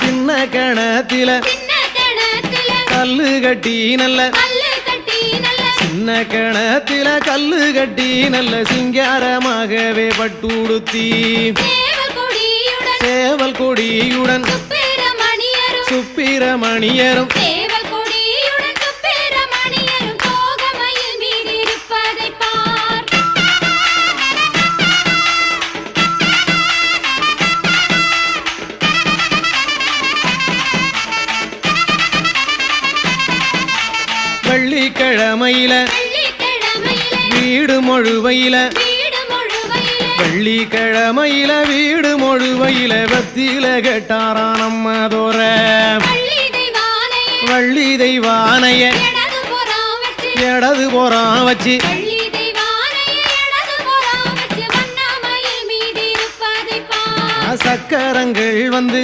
சின்ன கணத்தில கல்லு கட்டி நல்ல சின்ன கணத்தில கல்லு கட்டி நல்ல சிங்காரமாகவே பட்டுடுத்தி சேவல் கொடியுடன் சுப்பிரமணியரும் வெள்ளிக்கிழமையில வீடு மொழுவையில வெள்ளிக்கிழமையில வீடு மொழுவையில பத்தியில கேட்டாராம் நம்ம தோற வள்ளி தெய்வானைய இடது போறான் வச்சு சக்கரங்கள் வந்து